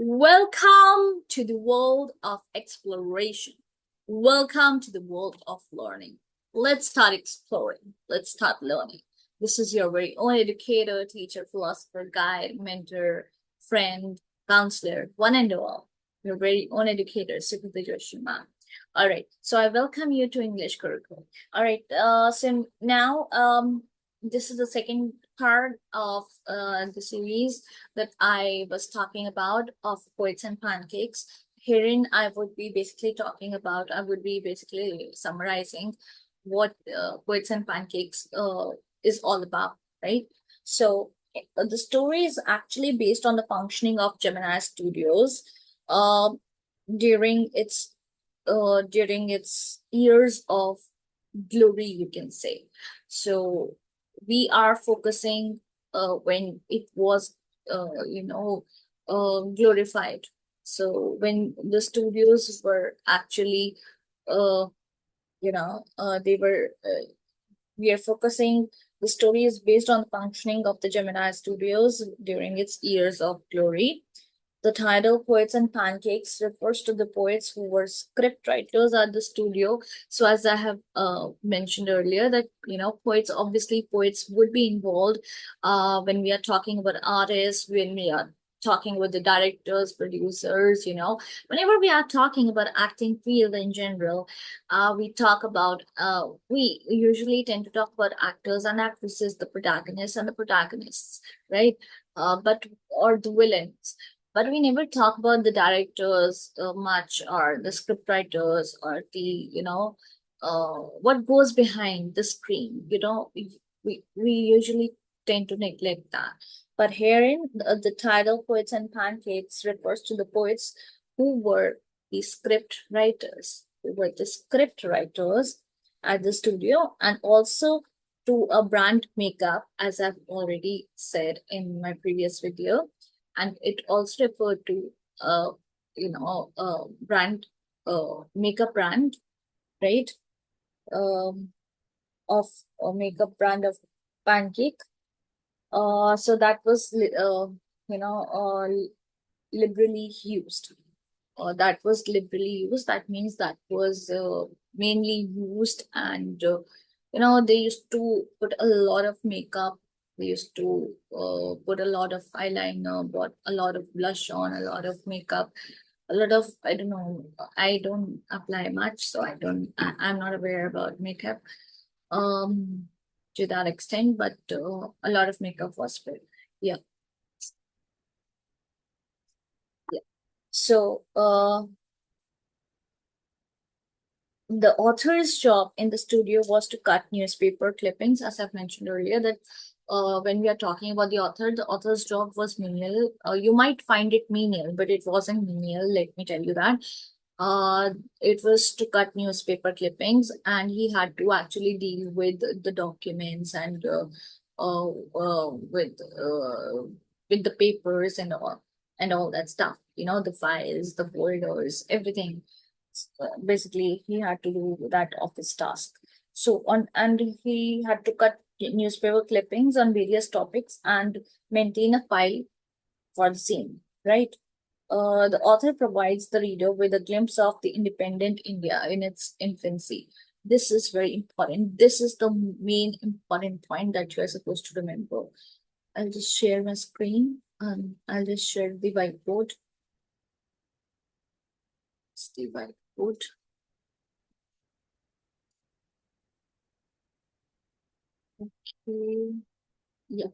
Welcome to the world of exploration. Welcome to the world of learning. Let's start exploring. Let's start learning. This is your very own educator, teacher, philosopher, guide, mentor, friend, counselor, one and all. Your very own educator, Sukita Joshi ma'am. All right. So I welcome you to English curriculum. All right. So now this is the second part of the series that I was talking about of Poets and Pancakes. Herein, I would be basically summarizing what Poets and Pancakes is all about, right? So, the story is actually based on the functioning of Gemini Studios uh, during its years of glory, you can say. So, we are focusing when it was glorified. So when the studios were actually uh, they were we are focusing the story is based on the functioning of the Gemini Studios during its years of glory. The title Poets and Pancakes refers to the poets who were script writers at the studio. So, as I have mentioned earlier, that poets would be involved when we are talking about artists, when we are talking with the directors, producers. Whenever we are talking about acting field in general, we usually tend to talk about actors and actresses, the protagonists and the protagonists, right? But or the villains, but we never talk about the directors much, or the script writers, or what goes behind the screen. We usually tend to neglect that. But herein, the title Poets and Pancakes refers to the poets who were the script writers at the studio, and also to a brand makeup, as I've already said in my previous video. And it also referred to brand, makeup brand, right? um of a makeup brand of pancake. So that was you know liberally used. That means that was mainly used. And they used to put a lot of makeup. They used to put a lot of eyeliner, bought a lot of blush on, a lot of makeup, a lot of, I don't know, I don't apply much, so I'm not aware about makeup um to that extent, but a lot of makeup was spread. Yeah. Yeah. So the author's job in the studio was to cut newspaper clippings, as I've mentioned earlier. That when we are talking about the author's job was menial. You might find it menial, but it wasn't menial. Let me tell you that. It was to cut newspaper clippings, and he had to actually deal with the documents and uh, uh, with uh, with the papers and all that stuff. The files, the folders, everything. Basically, he had to do that office task. And he had to cut newspaper clippings on various topics and maintain a file for the same, right? The author provides the reader with a glimpse of the independent India in its infancy. This is very important. This is the main important point that you are supposed to remember. I'll just share my screen. I'll just share the whiteboard. It's the whiteboard. Okay. Yeah.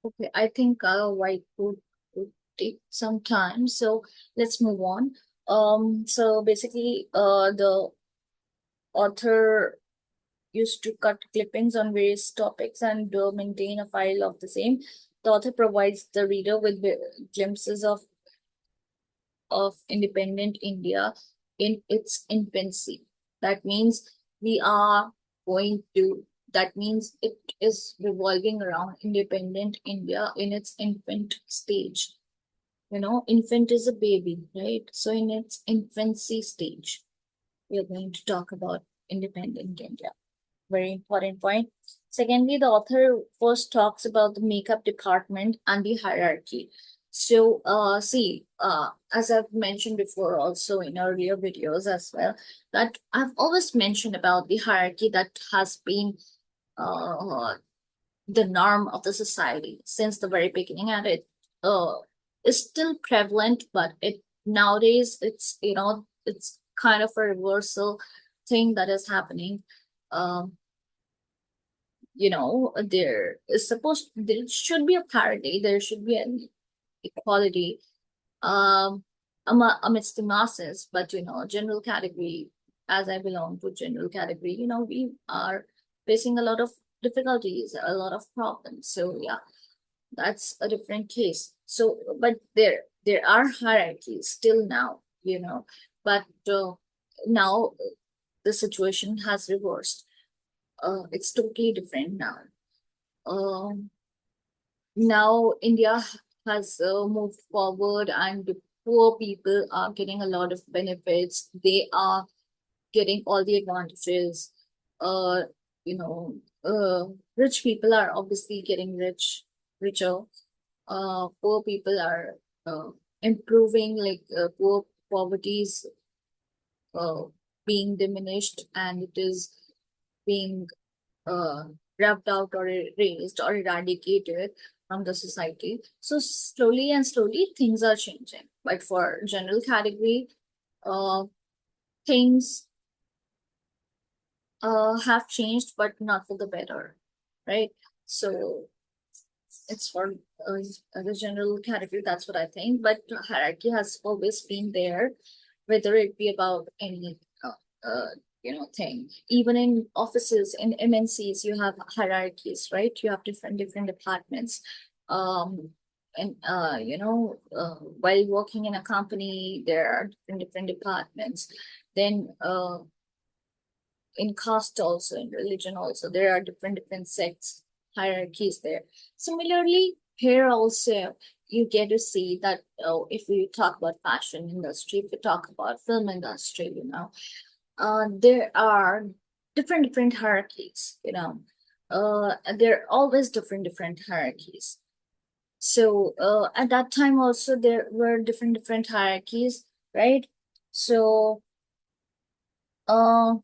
Okay. I think whiteboard would take some time. So let's move on. So basically, the author used to cut clippings on various topics and maintain a file of the same. The author provides the reader with glimpses of independent India in its infancy. That means we are that means it is revolving around independent India in its infant stage. infant is a baby, right? So in its infancy stage, we are going to talk about independent India. Very important point. Secondly, the author first talks about the makeup department and the hierarchy. So, as I've mentioned before, also in earlier videos as well, that I've always mentioned about the hierarchy that has been uh, the norm of the society since the very beginning, and it uh, is still prevalent, but it nowadays it's kind of a reversal thing that is happening. Um, there should be a parity, there should be an equality um amidst the masses, but general category, as I belong to general category, we are facing a lot of difficulties, a lot of problems. So yeah, that's a different case. So but there are hierarchies still now, but now the situation has reversed. It's totally different now. um Now India has moved forward, and the poor people are getting a lot of benefits. They are getting all the advantages. Uh, you know, Rich people are obviously getting richer. Poor people are improving, like poor poverty is uh, being diminished, and it is being uh, rubbed out or erased or eradicated from the society. So slowly and slowly things are changing. But for general category, uh, things have changed, but not for the better, right? So it's for the general category. That's what I think. But hierarchy has always been there, whether it be about any thing. Even in offices, in MNCs, you have hierarchies, right? You have different departments. Um, and while working in a company, there are different departments. Then in caste also, in religion also, there are different sects, hierarchies there. Similarly, here also you get to see that if we talk about fashion industry, if we talk about film industry, there are different hierarchies. There are always different hierarchies. So at that time also there were different hierarchies, right? So uh,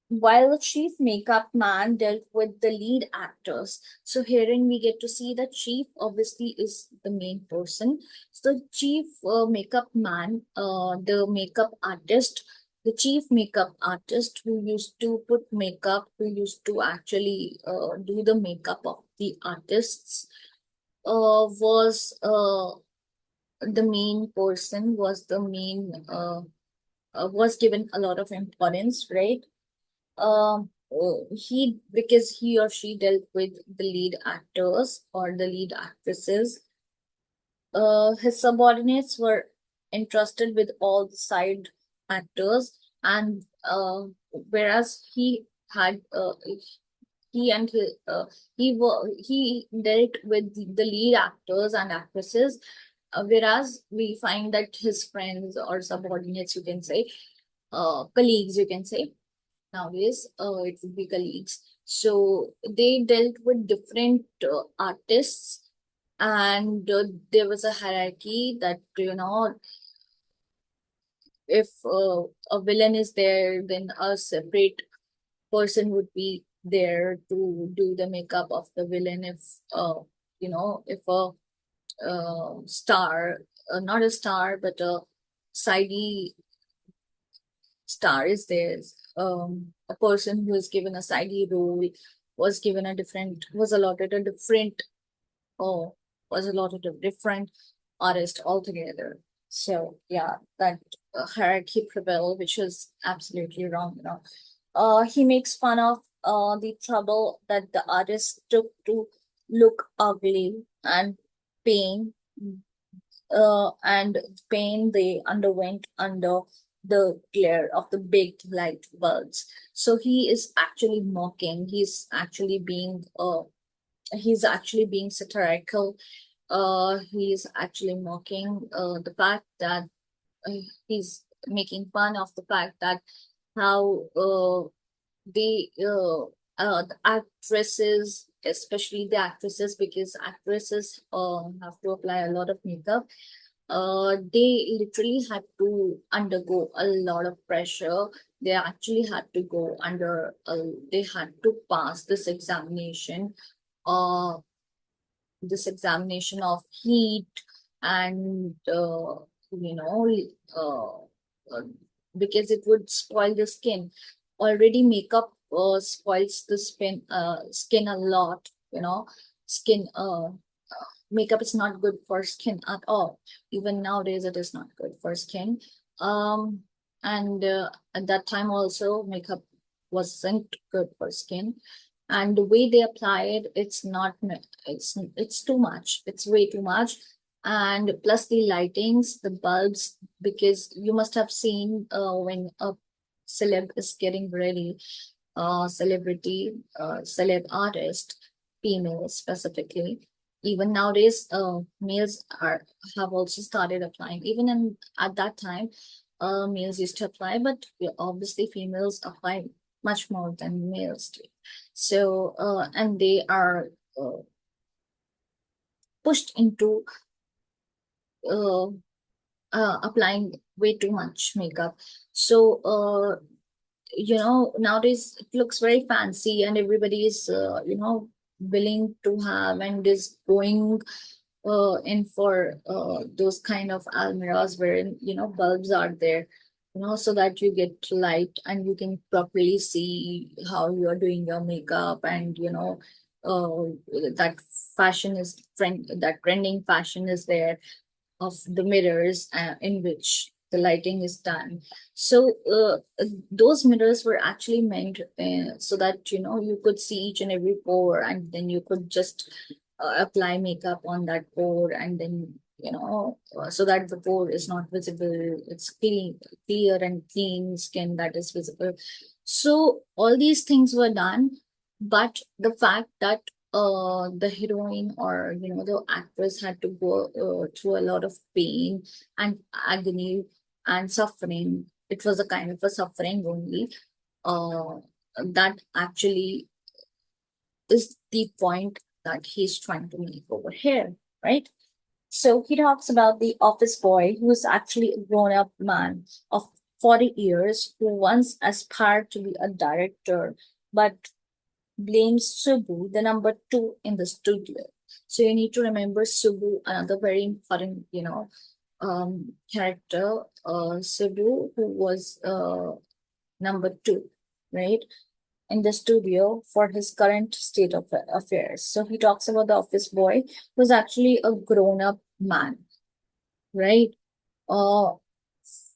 while the chief makeup man dealt with the lead actors. So herein we get to see that chief obviously is the main person. So the chief makeup man, the makeup artist, the chief makeup artist who used to put makeup, who used to actually do the makeup of the artists, was the main person, was given a lot of importance, right? He Because he or she dealt with the lead actors or the lead actresses. His subordinates were entrusted with all the side actors, and whereas had he and his, he dealt with the lead actors and actresses, whereas we find that his friends or subordinates, you can say, colleagues, you can say, nowadays it would be colleagues, so they dealt with different artists, and there was a hierarchy that if a villain is there, then a separate person would be there to do the makeup of the villain. If a star, not a star but a sidey star is there, a person who is given a sidey role was allotted a different, oh was allotted a different artist altogether. So yeah, that hierarchy prevailed, which is absolutely wrong. He makes fun of the trouble that the artist took to look ugly, and pain and pain they underwent under the glare of the big light bulbs. So he is actually mocking. He's actually being he's actually being satirical. He's actually mocking the fact that uh, he's making fun of the fact that how the actresses, especially the actresses, because actresses have to apply a lot of makeup. They literally had to undergo a lot of pressure. They actually had to go under, they had to pass uh, this examination of heat and, you know, uh, because it would spoil the skin. Already makeup spoils the skin a lot, skin makeup is not good for skin at all. Even nowadays, it is not good for skin. Um, and at that time also, makeup wasn't good for skin. And the way they apply it, it's too much. It's way too much. And plus the lightings, the bulbs, because you must have seen when a celeb is getting ready, celeb artist, female specifically. Even nowadays, males are have also started applying. Even at that time, males used to apply, but obviously females apply much more than males do. So, and they are uh, pushed into uh, applying way too much makeup. So, nowadays it looks very fancy and everybody is, willing to have and is going in for those kind of almirahs wherein, bulbs are there, so that you get light and you can properly see how you are doing your makeup. And, that that trending fashion is there of the mirrors in which the lighting is done. So those mirrors were actually meant so that, you could see each and every pore, and then you could just apply makeup on that pore, and then, so that the pore is not visible. It's clear and clean skin that is visible. So all these things were done, but the fact that the heroine, or, the actress had to go through a lot of pain and agony and suffering. It was a kind of a suffering only. uh, that actually is the point that he's trying to make over here, right? So he talks about the office boy who is actually a grown up man of 40 years who once aspired to be a director, but blames Subu, the number two in the studio. So you need to remember Subu, another very important, character, Subu, who was number two, right, in the studio for his current state of affairs. So he talks about the office boy who's actually a grown-up man, right? Uh,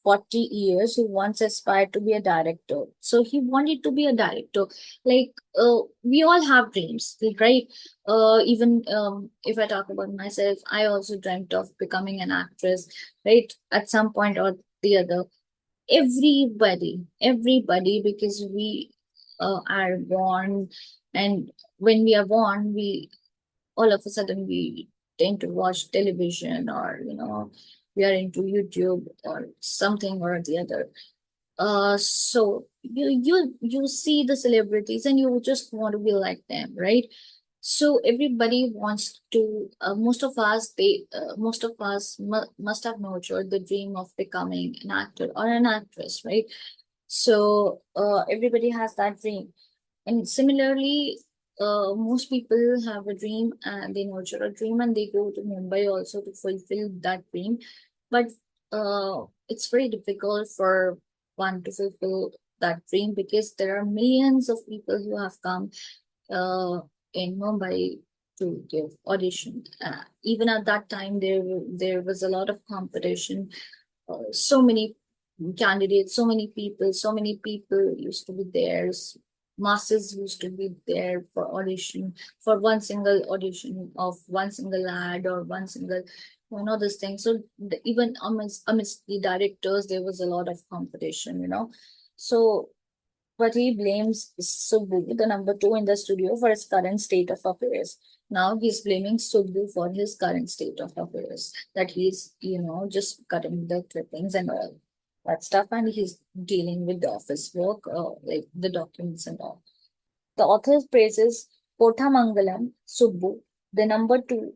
40 years who once aspired to be a director. So he wanted to be a director. Like, we all have dreams, right? Even if I talk about myself, I also dreamt of becoming an actress, right? At some point or the other. Everybody, because we are born, and when we are born, we all of a sudden we tend to watch television, or, we are into YouTube or something or the other. So you see the celebrities and you just want to be like them, right? So everybody wants to, most of us must have nurtured the dream of becoming an actor or an actress, right? So everybody has that dream. And similarly, most people have a dream and they nurture a dream and they go to Mumbai also to fulfill that dream. But it's very difficult for one to fulfill that dream, because there are millions of people who have come uh, in Mumbai to give audition. Even at that time, there was a lot of competition. So many candidates, so many people used to be there. Masses used to be there for audition, for one single audition of one single ad or one single, this thing. So even amidst the directors, there was a lot of competition. So but he blames Subbu, the number two in the studio, for his current state of affairs. Now he's blaming Subbu for his current state of affairs, that he's, just cutting the clippings and all that stuff, and he's dealing with the office work, like the documents and all. The author praises Kothamangalam Subbu, the number two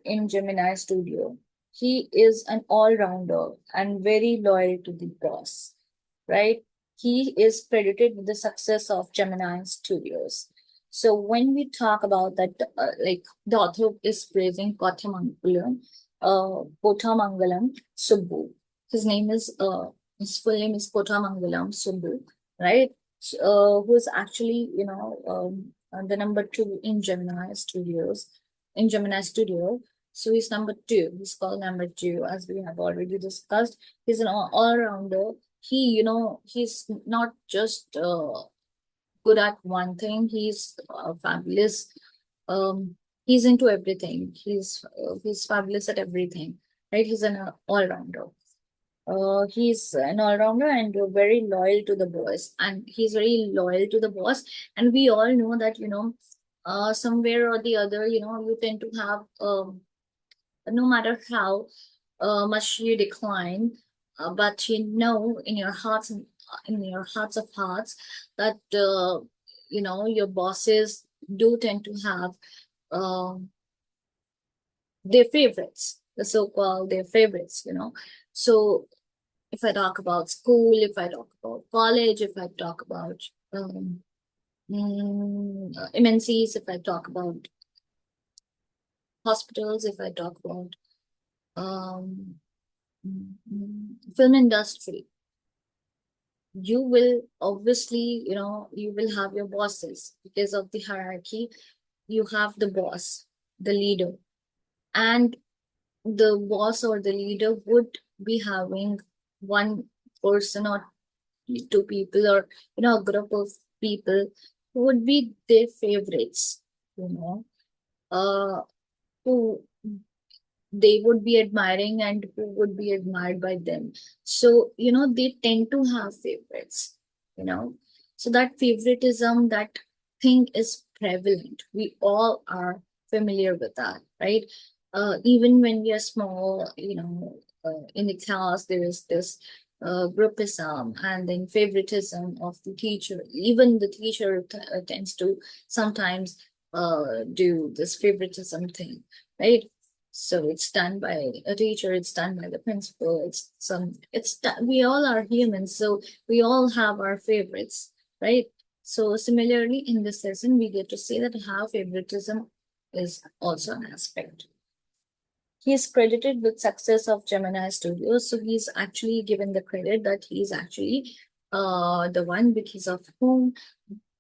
in Gemini Studio. He is an all-rounder and very loyal to the boss, right? He is credited with the success of Gemini Studios. So when we talk about that, like the author is praising Kothamangalam Subbu. His name is his full name is Kothamangalam Subbu, right? Who is actually, the number two in Gemini Studios, in Gemini Studio. So he's number two. He's called number two, as we have already discussed. He's an all-rounder. He's not just good at one thing. He's fabulous. He's into everything. He's fabulous at everything, right? He's an all-rounder. He's an all-rounder and very loyal to the boss, and he's very loyal to the boss. And we all know that, somewhere or the other, you tend to have, no matter how much you decline, but in your hearts, in your hearts of hearts, that your bosses do tend to have their favorites, the so-called their favorites. So if I talk about school, if I talk about college, if I talk about MNCs, if I talk about hospitals, if I talk about um, film industry, you will obviously, you will have your bosses because of the hierarchy. You have the boss, the leader, and the boss or the leader would be having one person or two people, or a group of people who would be their favorites, uh who they would be admiring and who would be admired by them. So, they tend to have favorites, you know. So that favoritism, that thing is prevalent. We all are familiar with that, right? Even when we are small, in the class, there is this groupism and then favoritism of the teacher. Even the teacher tends to sometimes do this favoritism thing, right? So it's done by a teacher, it's done by the principal, we all are humans, so we all have our favorites, right? So similarly, in this lesson, we get to see that how favoritism is also an aspect. He is credited with success of Gemini Studios, so he's actually given the credit that he's actually the one because of whom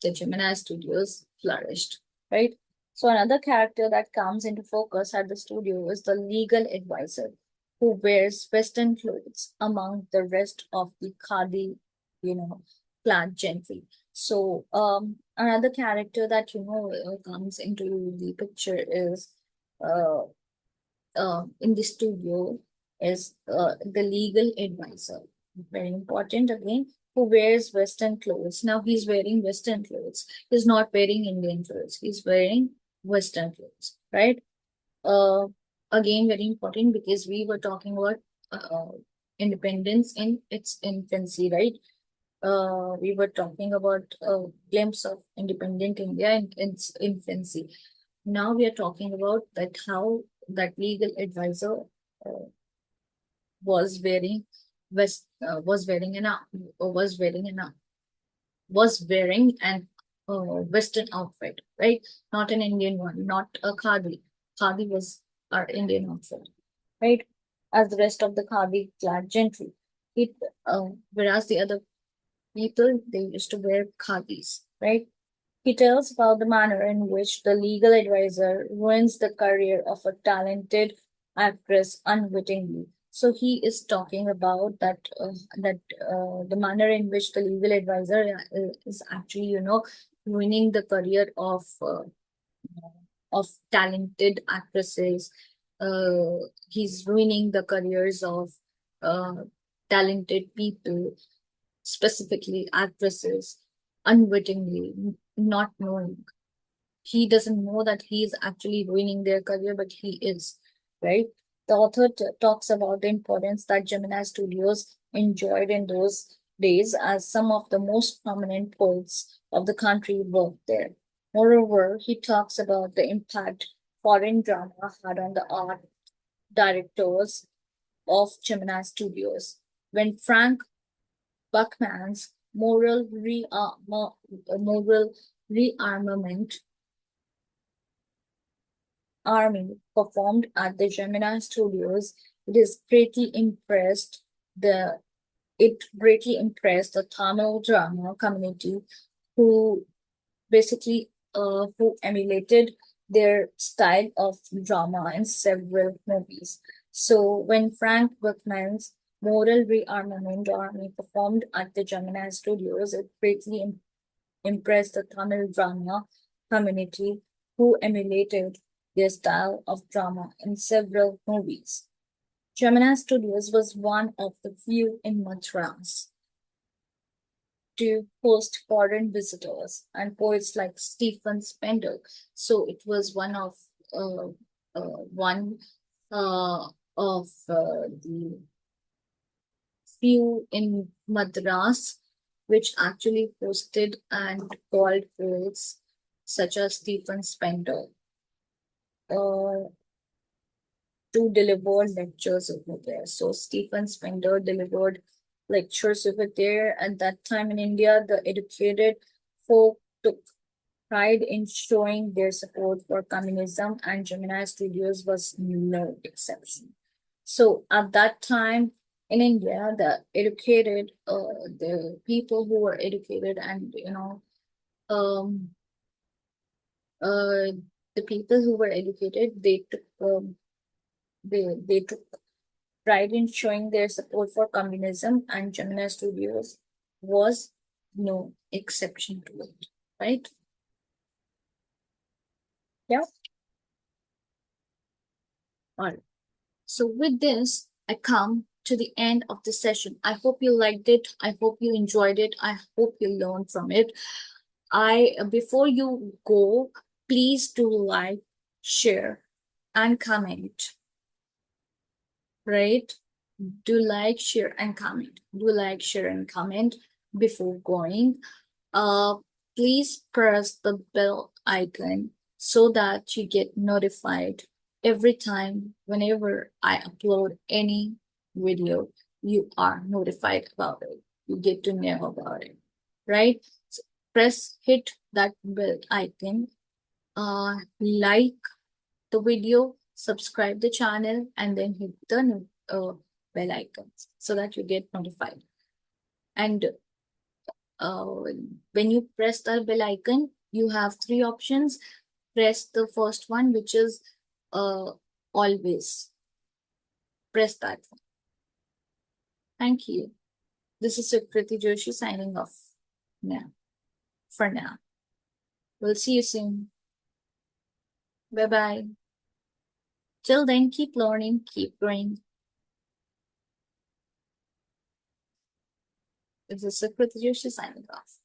the Gemini Studios flourished, right? So another character that comes into focus at the studio is the legal advisor, who wears Western clothes among the rest of the Khadi, clad gentry. So another character that comes into the picture is in the studio is the legal advisor. Very important again, who wears Western clothes. Now he's wearing Western clothes. He's not wearing Indian clothes. He's wearing Western clothes, right? Uh, Again, very important because we were talking about independence in its infancy, right? We were talking about a glimpse of independent India in its infancy. Now we are talking about that how that legal advisor uh, was wearing was wearing an was wearing an was wearing an Western outfit, right? Not an Indian one, not a khadi. Khadi was our Indian outfit, right? As the rest of the khadi clad gentry. It Whereas the other people, they used to wear khadis, right? He tells about the manner in which the legal advisor ruins the career of a talented actress unwittingly. So he is talking about the manner in which the legal advisor is actually, ruining the career of talented actresses. He's ruining the careers of uh, talented people, specifically actresses. unwittingly, not knowing. He doesn't know that he is actually ruining their career, but he is, right? The author talks about the importance that Gemini Studios enjoyed in those days, as some of the most prominent poets of the country worked there. Moreover, he talks about the impact foreign drama had on the art directors of Gemini Studios. When Frank Buckman's moral rearmament army performed at the Gemini Studios, it is greatly impressed the it greatly impressed the Tamil drama community, who basically who emulated their style of drama in several movies. So when Frank Buckman's Moral Rearmament Army performed at the Gemini Studios, it greatly impressed the Tamil drama community, who emulated their style of drama in several movies. Gemini Studios was one of the few in Madras to host foreign visitors and poets like Stephen Spender. So it was uh, one of the few in Madras which actually hosted and called poets such as Stephen Spender uh, to deliver lectures over there. So Stephen Spender delivered lectures over there. At that time in India, the educated folk took pride in showing their support for communism, and Gemini Studios was no exception. So at that time in India, the people who were educated, and um, uh, the people who were educated, they took pride in showing their support for communism, and Gemini Studios was no exception to it, right? Yeah. All right. So with this, I come to the end of the session. I hope you liked it. I hope you enjoyed it. I hope you learned from it. Before you go, please do like, share, and comment, right? Do like, share, and comment. Do like, share, and comment before going. Uh, Please press the bell icon so that you get notified every time whenever I upload any video. You are notified about it. You get to know about it, right? So hit that bell icon, like the video, subscribe the channel, and then hit the bell icons so that you get notified. And uh, when you press the bell icon, you have three options. Press the first one, which is uh, always. Press that one. Thank you. This is Sukriti Joshi signing off now. For now. We'll see you soon. Bye bye. Till then, keep learning, keep growing. This is Sukriti Joshi signing off.